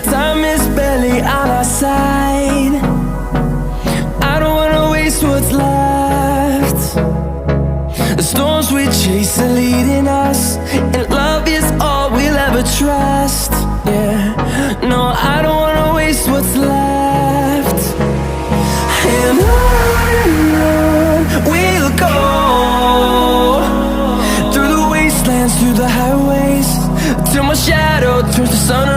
Time is barely on our side. I don't wanna waste what's left. The storms we chase are leading us, and love is all we'll ever trust. Yeah, no, I don't wanna waste what's left. And on we'll go, through the wastelands, through the highways, till my shadow turns to sun